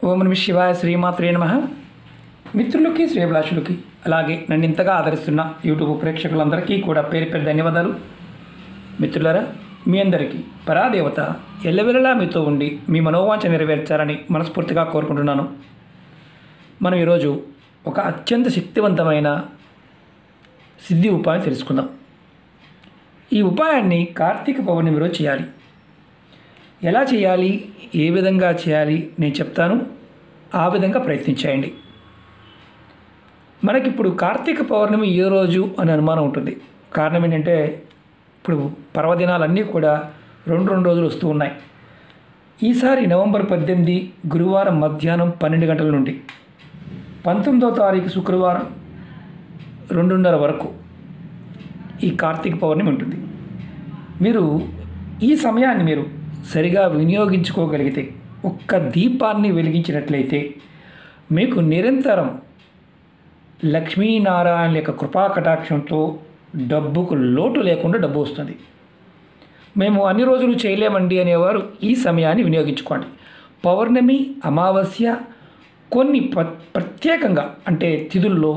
ఓం నమః శివాయ శ్రీమాత్రే నమః. మిత్రులకి శ్రేయభిలాషులకి అలాగే నన్ను ఇంతగా ఆదరిస్తున్న యూట్యూబ్ ప్రేక్షకులందరికీ కూడా పేరు పేరు ధన్యవాదాలు. మిత్రులారా, మీ అందరికీ పరాదేవత ఎల్లవెల్లలా మీతో ఉండి మీ మనోవాంఛ నెరవేర్చాలని మనస్ఫూర్తిగా కోరుకుంటున్నాను. మనం ఈరోజు ఒక అత్యంత శక్తివంతమైన సిద్ధి ఉపాయం తెలుసుకుందాం. ఈ ఉపాయాన్ని కార్తీక పౌర్ణమి రోజు చేయాలి. ఎలా చేయాలి, ఏ విధంగా చేయాలి నేను చెప్తాను. ఆ విధంగా ప్రయత్నించేయండి. మనకిప్పుడు కార్తీక పౌర్ణమి ఏ రోజు అని అనుమానం ఉంటుంది. కారణం ఏంటంటే ఇప్పుడు పర్వదినాలన్నీ కూడా రెండు రోజులు వస్తూ ఉన్నాయి. ఈసారి నవంబర్ 18 గురువారం మధ్యాహ్నం 12 గంటల నుండి 19వ తారీఖు శుక్రవారం 2:30 వరకు ఈ కార్తీక పౌర్ణమి ఉంటుంది. మీరు ఈ సమయాన్ని మీరు సరిగా వినియోగించుకోగలిగితే, ఒక్క దీపాన్ని వెలిగించినట్లయితే మీకు నిరంతరం లక్ష్మీనారాయణ యొక్క కృపా కటాక్షంతో డబ్బుకు లోటు లేకుండా డబ్బు వస్తుంది. మేము అన్ని రోజులు చేయలేమండి అనేవారు ఈ సమయాన్ని వినియోగించుకోండి. పౌర్ణమి, అమావాస్య, కొన్ని ప్రత్యేకంగా అంటే తిథుల్లో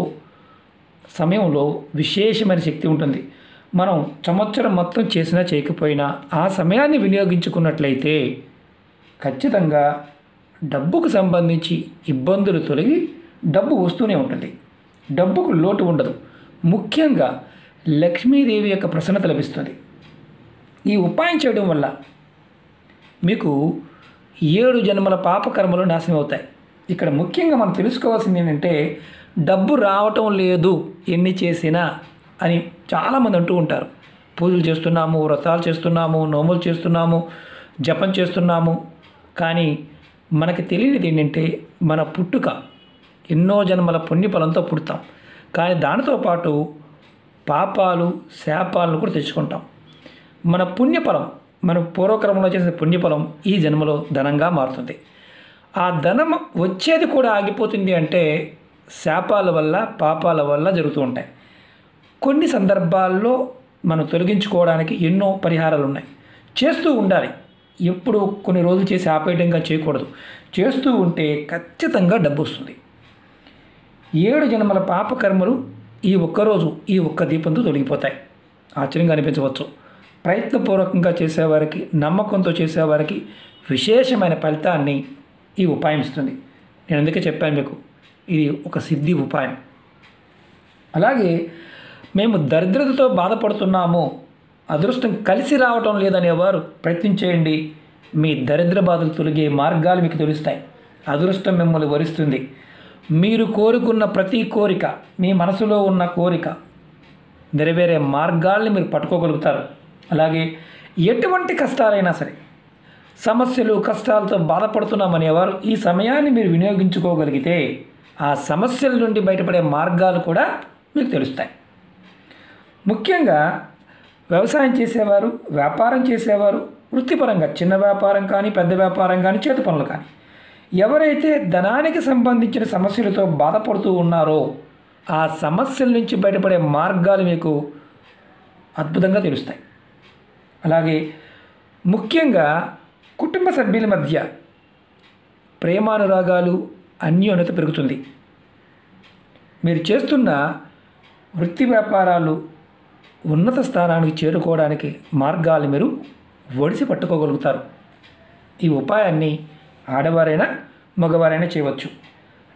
సమయంలో విశేషమైన శక్తి ఉంటుంది. మనం సంవత్సరం మొత్తం చేసినా చేయకపోయినా ఆ సమయాన్ని వినియోగించుకున్నట్లయితే ఖచ్చితంగా డబ్బుకు సంబంధించి ఇబ్బందులు తొలగి డబ్బు వస్తూనే ఉంటుంది. డబ్బుకు లోటు ఉండదు. ముఖ్యంగా లక్ష్మీదేవి యొక్క ప్రసన్నత లభిస్తుంది. ఈ ఉపాయం చేయడం వల్ల మీకు 7 జన్మల పాపకర్మలు నాశనం అవుతాయి. ఇక్కడ ముఖ్యంగా మనం తెలుసుకోవాల్సింది ఏంటంటే, డబ్బు రావటం లేదు ఎన్ని చేసినా అని చాలామంది అంటూ ఉంటారు. పూజలు చేస్తున్నాము, వ్రతాలు చేస్తున్నాము, నోములు చేస్తున్నాము, జపం చేస్తున్నాము, కానీ మనకి తెలియనిది ఏంటంటే మన పుట్టుక ఎన్నో జన్మల పుణ్యఫలంతో పుడతాం. కానీ దానితో పాటు పాపాలు, శాపాలను కూడా తెచ్చుకుంటాం. మన పుణ్యఫలం, మన పూర్వకర్మంలో చేసిన పుణ్యఫలం ఈ జన్మలో ధనంగా మారుతుంది. ఆ ధనం వచ్చేది కూడా ఆగిపోతుంది అంటే శాపాల వల్ల, పాపాల వల్ల జరుగుతూ ఉంటాయి. కొన్ని సందర్భాల్లో మనం తొలగించుకోవడానికి ఎన్నో పరిహారాలు ఉన్నాయి. చేస్తూ ఉండాలి. ఎప్పుడు కొన్ని రోజులు చేసి ఆపేయడంగా చేయకూడదు. చేస్తూ ఉంటే ఖచ్చితంగా డబ్బు వస్తుంది. 7 జన్మల పాపకర్మలు ఈ ఒక్కరోజు, ఈ ఒక్క దీపంతో తొలగిపోతాయి. ఆశ్చర్యంగా అనిపించవచ్చు. ప్రయత్నపూర్వకంగా చేసేవారికి, నమ్మకంతో చేసేవారికి విశేషమైన ఫలితాన్ని ఈ ఉపాయం ఇస్తుంది. నేను అందుకే చెప్పాను మీకు, ఇది ఒక సిద్ధి ఉపాయం. అలాగే మేము దరిద్రతతో బాధపడుతున్నాము, అదృష్టం కలిసి రావటం లేదనేవారు ప్రయత్నించేయండి. మీ దరిద్ర బాధలు తొలగే మార్గాలు మీకు తెలుస్తాయి. అదృష్టం మిమ్మల్ని వరిస్తుంది. మీరు కోరుకున్న ప్రతి కోరిక, మీ మనసులో ఉన్న కోరిక నెరవేరే మార్గాల్ని మీరు పట్టుకోగలుగుతారు. అలాగే ఎటువంటి కష్టాలైనా సరే, సమస్యలు, కష్టాలతో బాధపడుతున్నామనేవారు ఈ సమయాన్ని మీరు వినియోగించుకోగలిగితే ఆ సమస్యల నుండి బయటపడే మార్గాలు కూడా మీకు తెలుస్తాయి. ముఖ్యంగా వ్యవసాయం చేసేవారు, వ్యాపారం చేసేవారు, వృత్తిపరంగా చిన్న వ్యాపారం కానీ, పెద్ద వ్యాపారం కానీ, చేతి పనులు కానీ, ఎవరైతే ధనానికి సంబంధించిన సమస్యలతో బాధపడుతూ ఉన్నారో ఆ సమస్యల నుంచి బయటపడే మార్గాలు మీకు అద్భుతంగా తెలుస్తాయి. అలాగే ముఖ్యంగా కుటుంబ సభ్యుల మధ్య ప్రేమానురాగాలు, అన్యోన్యత పెరుగుతుంది. మీరు చేస్తున్న వృత్తి వ్యాపారాలు ఉన్నత స్థానానికి చేరుకోవడానికి మార్గాలు మీరు ఒడిసి పట్టుకోగలుగుతారు. ఈ ఉపాయాన్ని ఆడవారైనా మగవారైనా చేయవచ్చు.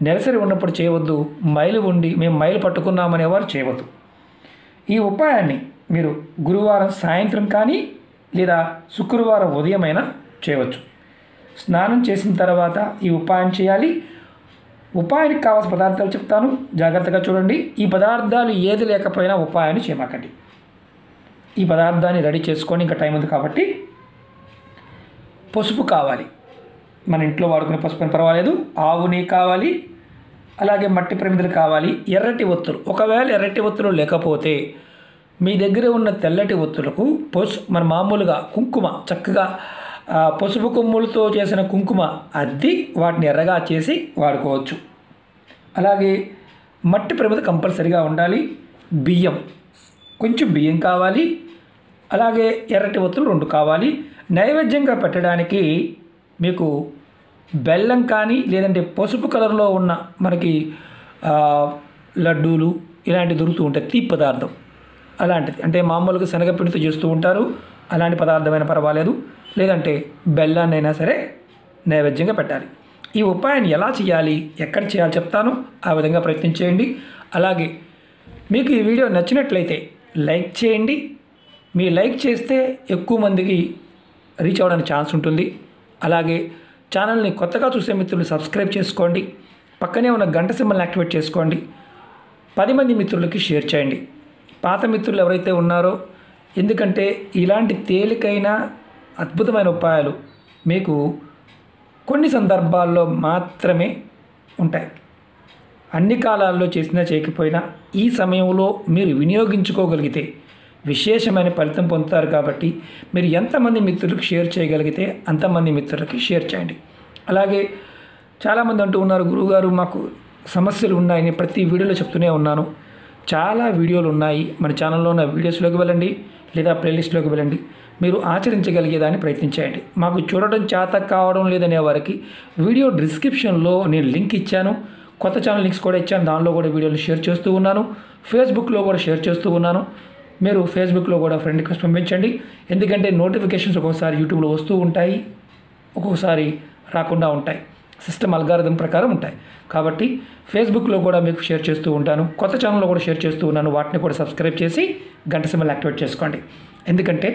నెలసరి ఉన్నప్పుడు చేయవద్దు. మైలు ఉండి మేము మైలు పట్టుకున్నామనేవారు చేయవద్దు. ఈ ఉపాయాన్ని మీరు గురువారం సాయంత్రం కానీ లేదా శుక్రవారం ఉదయమైనా చేయవచ్చు. స్నానం చేసిన తర్వాత ఈ ఉపాయం చేయాలి. ఉపాయానికి కావాల్సిన పదార్థాలు చెప్తాను, జాగ్రత్తగా చూడండి. ఈ పదార్థాలు ఏది లేకపోయినా ఉపాయాన్ని చేయమాకండి. ఈ పదార్థాన్ని రెడీ చేసుకొని, ఇంకా టైం ఉంది కాబట్టి. పసుపు కావాలి, మన ఇంట్లో వాడుకునే పసుపు అని పర్వాలేదు. ఆవు నెయ్యి కావాలి. అలాగే మట్టి ప్రమిదలు కావాలి. ఎర్రటి ఒత్తులు, ఒకవేళ ఎర్రటి ఒత్తులు లేకపోతే మీ దగ్గర ఉన్న తెల్లటి ఒత్తులకు మన మామూలుగా కుంకుమ, చక్కగా పసుపు కొమ్ములతో చేసిన కుంకుమ అద్ది వాటిని ఎర్రగా చేసి వాడుకోవచ్చు. అలాగే మట్టి ప్రమిద కంపల్సరిగా ఉండాలి. బియ్యం, కొంచెం బియ్యం కావాలి. అలాగే ఎర్రటి ఒత్తులు 2 కావాలి. నైవేద్యంగా పెట్టడానికి మీకు బెల్లం కానీ లేదంటే పసుపు కలర్లో ఉన్న మనకి ఆ, లడ్డూలు ఇలాంటివి దొరుకుతూ ఉంటాయి, తీపి పదార్థం అలాంటిది. అంటే మామూలుగా శనగపిండితో చేస్తూ ఉంటారు, అలాంటి పదార్థమైనా పర్వాలేదు, లేదంటే బెల్లాన్ని అయినా సరే నైవేద్యంగా పెట్టాలి. ఈ ఉపాయాన్ని ఎలా చేయాలి, ఎక్కడ చేయాలి చెప్తాను, ఆ విధంగా ప్రయత్నం చేయండి. అలాగే మీకు ఈ వీడియో నచ్చినట్లయితే లైక్ చేయండి. మీ లైక్ చేస్తే ఎక్కువ మందికి రీచ్ అవ్వడానికి ఛాన్స్ ఉంటుంది. అలాగే ఛానల్ని కొత్తగా చూసే మిత్రులు సబ్స్క్రైబ్ చేసుకోండి, పక్కనే ఉన్న గంట సింబల్ని యాక్టివేట్ చేసుకోండి, 10 మంది మిత్రులకి షేర్ చేయండి. పాత మిత్రులు ఎవరైతే ఉన్నారో, ఎందుకంటే ఇలాంటి తేలికైన అద్భుతమైన ఉపాయాలు మీకు కొన్ని సందర్భాల్లో మాత్రమే ఉంటాయి. అన్ని కాలాల్లో చేసినా చేయకపోయినా ఈ సమయంలో మీరు వినియోగించుకోగలిగితే విశేషమైన ఫలితం పొందుతారు. కాబట్టి మీరు ఎంతమంది మిత్రులకు షేర్ చేయగలిగితే అంతమంది మిత్రులకి షేర్ చేయండి. అలాగే చాలామంది అంటూ ఉన్నారు, గురువుగారు మాకు సమస్యలు ఉన్నాయని ప్రతి వీడియోలో చెప్తూనే ఉన్నాను. చాలా వీడియోలు ఉన్నాయి, మన ఛానల్లో ఉన్న వీడియోస్లోకి వెళ్ళండి లేదా ప్లేలిస్ట్లోకి వెళ్ళండి, మీరు ఆచరించగలిగేదాన్ని ప్రయత్నించండి. మాకు చూడడం చేత కావడం లేదనే వారికి వీడియో డిస్క్రిప్షన్లో నేను లింక్ ఇచ్చాను, కొత్త ఛానల్ లింక్స్ కూడా ఇచ్చాను, దానిలో కూడా వీడియోలు షేర్ చేస్తూ ఉన్నాను, ఫేస్బుక్లో కూడా షేర్ చేస్తూ ఉన్నాను. మీరు ఫేస్బుక్లో కూడా ఫ్రెండ్ రిక్వెస్ట్ పంపించండి, ఎందుకంటే నోటిఫికేషన్స్ ఒక్కొక్కసారి యూట్యూబ్లో వస్తూ ఉంటాయి, ఒక్కొక్కసారి రాకుండా ఉంటాయి, సిస్టమ్ అల్గారిథం ప్రకారం ఉంటాయి. కాబట్టి ఫేస్బుక్లో కూడా మీకు షేర్ చేస్తూ ఉంటాను, కొత్త ఛానల్లో కూడా షేర్ చేస్తూ ఉన్నాను, వాటిని కూడా సబ్స్క్రైబ్ చేసి గంట సింబల్ యాక్టివేట్ చేసుకోండి. ఎందుకంటే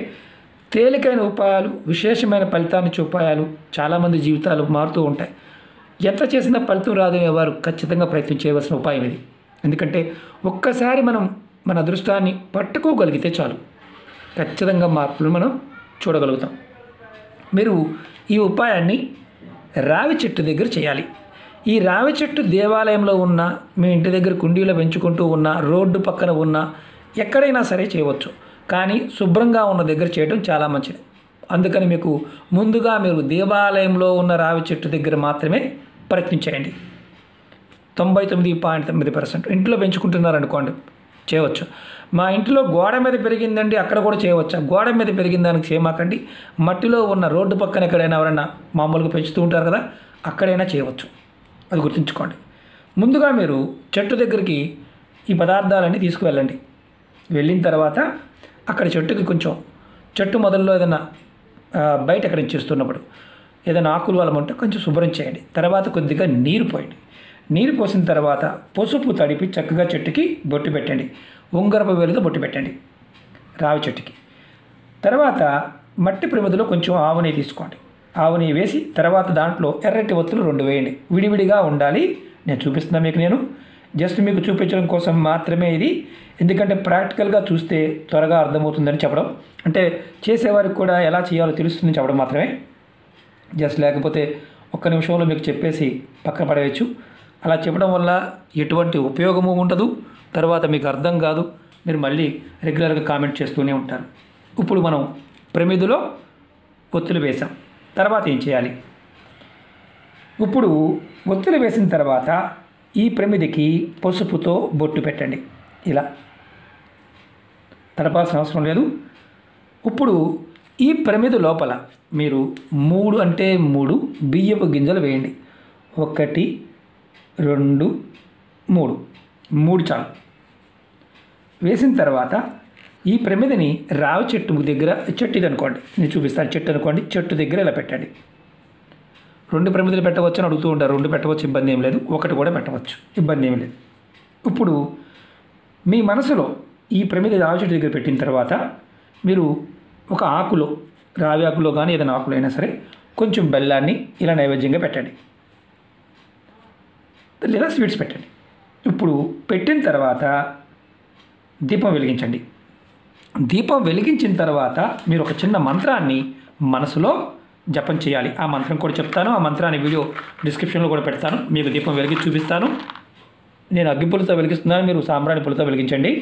తేలికైన ఉపాయాలు, విశేషమైన ఫలితాన్ని ఇచ్చే ఉపాయాలు చాలామంది జీవితాలు మారుతూ ఉంటాయి. ఎంత చేసినా ఫలితం రాదనే వారు ఖచ్చితంగా ప్రయత్నం చేయవలసిన ఉపాయం ఇది. ఎందుకంటే ఒక్కసారి మనం మన అదృష్టాన్ని పట్టుకోగలిగితే చాలు, ఖచ్చితంగా మార్పులు మనం చూడగలుగుతాం. మీరు ఈ ఉపాయాన్ని రావి చెట్టు దగ్గర చేయాలి. ఈ రావి చెట్టు దేవాలయంలో ఉన్న, మీ ఇంటి దగ్గర కుండీలో పెంచుకుంటూ ఉన్న, రోడ్డు పక్కన ఉన్న, ఎక్కడైనా సరే చేయవచ్చు. కానీ శుభ్రంగా ఉన్న దగ్గర చేయడం చాలా మంచిది. అందుకని మీకు ముందుగా మీరు దేవాలయంలో ఉన్న రావి చెట్టు దగ్గర మాత్రమే ప్రయత్నించేయండి. 99.9% ఇంట్లో పెంచుకుంటున్నారనుకోండి చేయవచ్చు. మా ఇంట్లో గోడ మీద పెరిగిందండి, అక్కడ కూడా చేయవచ్చు. గోడ మీద పెరిగిన దానికి చేయమాకండి, మట్టిలో ఉన్న రోడ్డు పక్కన ఎక్కడైనా ఎవరైనా మామూలుగా పెంచుతూ ఉంటారు కదా, అక్కడైనా చేయవచ్చు. అది గుర్తుంచుకోండి. ముందుగా మీరు చెట్టు దగ్గరికి ఈ పదార్థాలన్నీ తీసుకువెళ్ళండి. వెళ్ళిన తర్వాత అక్కడ చెట్టుకి కొంచెం, చెట్టు మొదల్లో ఏదైనా బయట ఎక్కడ చేస్తున్నప్పుడు ఏదైనా ఆకులు వలం ఉంటే కొంచెం శుభ్రం చేయండి. తర్వాత కొద్దిగా నీరు పోయండి. నీరు పోసిన తర్వాత పసుపు తడిపి చక్కగా చెట్టుకి బొట్టు పెట్టండి. ఉంగరపు వేలుతో బొట్టు పెట్టండి రావి చెట్టుకి. తర్వాత మట్టి ప్రమిదలో కొంచెం ఆవు నెయ్యి తీసుకోండి. ఆవు నెయ్యి వేసి తర్వాత దాంట్లో ఎర్రటి ఒత్తులు 2 వేయండి. విడివిడిగా ఉండాలి. నేను చూపిస్తున్నాను మీకు, నేను జస్ట్ మీకు చూపించడం కోసం మాత్రమే ఇది. ఎందుకంటే ప్రాక్టికల్గా చూస్తే త్వరగా అర్థమవుతుందని చెప్పడం, అంటే చేసేవారికి కూడా ఎలా చేయాలో తెలుస్తుందని చెప్పడం మాత్రమే. జస్ట్ లేకపోతే ఒక్క నిమిషంలో మీకు చెప్పేసి పక్కన పడేయచ్చు. అలా చెప్పడం వల్ల ఎటువంటి ఉపయోగము ఉండదు, తర్వాత మీకు అర్థం కాదు, మీరు మళ్ళీ రెగ్యులర్గా కామెంట్ చేస్తూనే ఉంటారు. ఇప్పుడు మనం ప్రమిదిలో ఒత్తులు వేసాం. తర్వాత ఏం చేయాలి? ఇప్పుడు ఒత్తులు వేసిన తర్వాత ఈ ప్రమిదికి పసుపుతో బొట్టు పెట్టండి. ఇలా తడపాల్సిన అవసరం లేదు. ఇప్పుడు ఈ ప్రమిది లోపల మీరు 3 బియ్యపు గింజలు వేయండి. 1, 2, 3 చాలు. వేసిన తర్వాత ఈ ప్రమిదిని రావి చెట్టు దగ్గర, చెట్టు ఇది అనుకోండి, నేను చూపిస్తాను, చెట్టు అనుకోండి, చెట్టు దగ్గర ఇలా పెట్టండి. 2 ప్రమిదలు పెట్టవచ్చు అని అడుగుతూ ఉంటారు. 2 పెట్టవచ్చు, ఇబ్బంది ఏం లేదు. 1 కూడా పెట్టవచ్చు, ఇబ్బంది ఏం లేదు. ఇప్పుడు మీ మనసులో ఈ ప్రమిద రావి చెట్టు దగ్గర పెట్టిన తర్వాత మీరు ఒక ఆకులో, రావి ఆకులో కానీ ఏదైనా ఆకులో అయినా సరే కొంచెం బెల్లాన్ని ఇలా నైవేద్యంగా పెట్టండి, లేదా స్వీట్స్ పెట్టండి. ఇప్పుడు పెట్టిన తర్వాత దీపం వెలిగించండి. దీపం వెలిగించిన తర్వాత మీరు ఒక చిన్న మంత్రాన్ని మనసులో జపం చేయాలి. ఆ మంత్రం కూడా చెప్తాను, ఆ మంత్రాన్ని వీడియో డిస్క్రిప్షన్లో కూడా పెడతాను. మీకు దీపం వెలిగించి చూపిస్తాను. నేను అగ్గిపుల్లతో వెలిగిస్తున్నాను, మీరు సాంబ్రాణి పుల్లతో వెలిగించండి.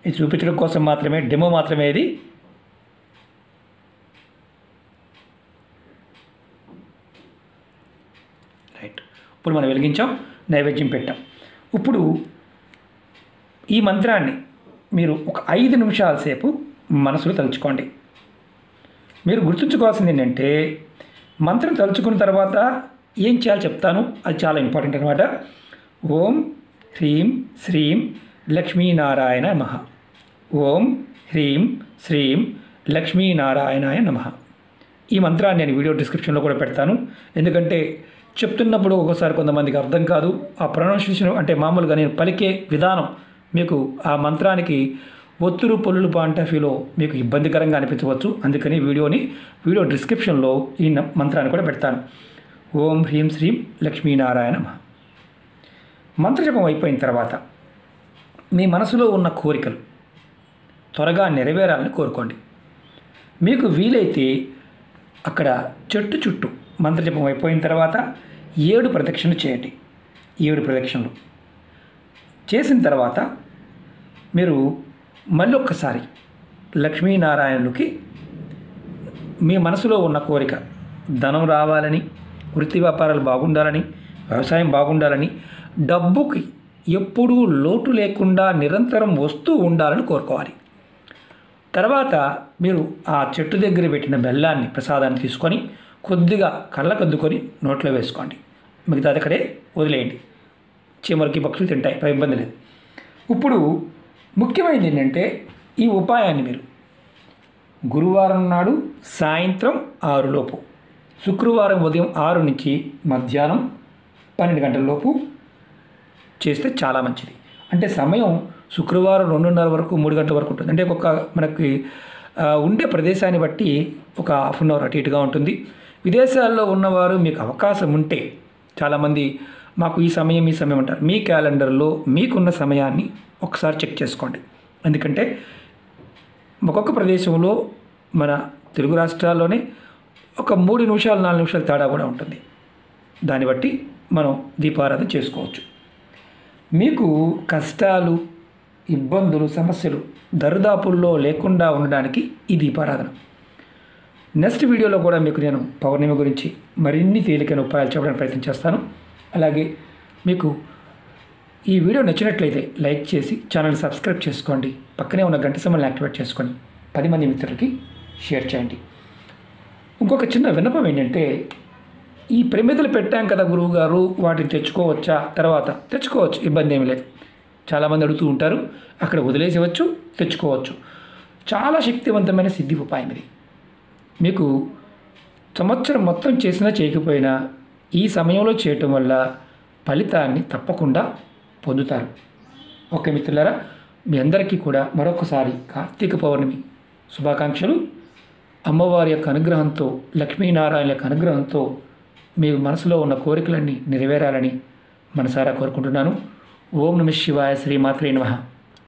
ఇది చూపించడం కోసం మాత్రమే, డెమో మాత్రమే ఇది. రైట్, ఇప్పుడు మనం వెలిగించాం, నైవేద్యం పెట్టాం. ఇప్పుడు ఈ మంత్రాన్ని మీరు ఒక 5 నిమిషాల సేపు మనసులో తలుచుకోండి. మీరు గుర్తుంచుకోవాల్సింది ఏంటంటే, మంత్రం తలుచుకున్న తర్వాత ఏం చేయాలో చెప్తాను, అది చాలా ఇంపార్టెంట్ అనమాట. ఓం హ్రీం శ్రీం లక్ష్మీనారాయణ నమః. ఓం హ్రీం శ్రీం లక్ష్మీనారాయణాయ నమః. ఈ మంత్రాన్ని నేను వీడియో డిస్క్రిప్షన్లో కూడా పెడతాను. ఎందుకంటే చెప్తున్నప్పుడు ఒక్కోసారి కొంతమందికి అర్థం కాదు. ఆ ప్రొనౌన్సియేషన్ అంటే మామూలుగా నేను పలికే విధానం మీకు ఆ మంత్రానికి ఒత్తులు పొల్లులు పాంటఫీలో మీకు ఇబ్బందికరంగా అనిపించవచ్చు. అందుకని వీడియో డిస్క్రిప్షన్లో ఈ మంత్రాన్ని కూడా పెడతాను. ఓం హ్రీం శ్రీం లక్ష్మీనారాయణ నమః. మంత్రజపం అయిపోయిన తర్వాత మీ మనసులో ఉన్న కోరికలు త్వరగా నెరవేరాలని కోరుకోండి. మీకు వీలైతే అక్కడ చెట్టు చుట్టూ మంత్రజపం అయిపోయిన తర్వాత 7 ప్రదక్షిణలు చేయండి. 7 ప్రదక్షిణలు చేసిన తర్వాత మీరు మళ్ళీ ఒక్కసారి లక్ష్మీనారాయణులకి మీ మనసులో ఉన్న కోరిక ధనం రావాలని, వృత్తి వ్యాపారాలు బాగుండాలని, వ్యవసాయం బాగుండాలని, డబ్బుకి ఎప్పుడూ లోటు లేకుండా నిరంతరం వస్తూ ఉండాలని కోరుకోవాలి. తర్వాత మీరు ఆ చెట్టు దగ్గర పెట్టిన బెల్లాన్ని ప్రసాదాన్ని తీసుకొని కొద్దిగా కళ్ళకద్దుకొని నోట్లో వేసుకోండి. మిగతాది అక్కడే వదిలేయండి. చీమలకి పక్షులు తింటాయి, ఇబ్బంది లేదు. ఇప్పుడు ముఖ్యమైనది ఏంటంటే ఈ ఉపాయాన్ని మీరు గురువారం నాడు సాయంత్రం 6 లోపు, శుక్రవారం ఉదయం 6 నుంచి మధ్యాహ్నం 12 గంటల లోపు చేస్తే చాలా మంచిది. అంటే సమయం శుక్రవారం 2:30 వరకు 3 గంటల వరకు ఉంటుంది. అంటే మనకి ఉండే ప్రదేశాన్ని బట్టి ఒక హాఫ్ అన్ అవర్ అటు ఇటుగా ఉంటుంది. విదేశాల్లో ఉన్నవారు మీకు అవకాశం ఉంటే, చాలామంది మాకు ఈ సమయం అంటారు. మీ క్యాలెండర్లో మీకున్న సమయాన్ని ఒకసారి చెక్ చేసుకోండి. ఎందుకంటే ఒక్కొక్క ప్రదేశంలో మన తెలుగు రాష్ట్రాల్లోనే ఒక 3 నిమిషాలు 4 నిమిషాలు తేడా కూడా ఉంటుంది. దాన్ని బట్టి మనం దీపారాధన చేసుకోవచ్చు. మీకు కష్టాలు, ఇబ్బందులు, సమస్యలు దరిదాపుల్లో లేకుండా ఉండడానికి ఈ దీపారాధన. నెక్స్ట్ వీడియోలో కూడా మీకు నేను పౌర్ణమి గురించి మరిన్ని తేలికైన ఉపాయాలు చెప్పడానికి ప్రయత్నం చేస్తాను. అలాగే మీకు ఈ వీడియో నచ్చినట్లయితే లైక్ చేసి ఛానల్ సబ్స్క్రైబ్ చేసుకోండి. పక్కనే ఉన్న గంట సింబల్ని యాక్టివేట్ చేసుకొని 10 మంది మిత్రులకి షేర్ చేయండి. ఇంకొక చిన్న విన్నపం ఏంటంటే, ఈ ప్రమిదలు పెట్టాం కదా గురువు గారు, వాటిని తెచ్చుకోవచ్చా? తర్వాత తెచ్చుకోవచ్చు, ఇబ్బంది ఏమీ లేదు. చాలామంది అడుగుతూ ఉంటారు. అక్కడ వదిలేసేవచ్చు, తెచ్చుకోవచ్చు. చాలా శక్తివంతమైన సిద్ధి ఉపాయం ఇది. మీకు సంవత్సరం మొత్తం చేసినా చేయకపోయినా ఈ సమయంలో చేయటం వల్ల ఫలితాన్ని తప్పకుండా పొందుతారు. ఓకే మిత్రులారా, మీ అందరికీ కూడా మరొకసారి కార్తీక పౌర్ణమి శుభాకాంక్షలు. అమ్మవారి యొక్క అనుగ్రహంతో, లక్ష్మీనారాయణ యొక్క అనుగ్రహంతో మీ మనసులో ఉన్న కోరికలన్నీ నెరవేరాలని మనసారా కోరుకుంటున్నాను. ఓం నమః శివాయ. శ్రీమాత్రే నమః.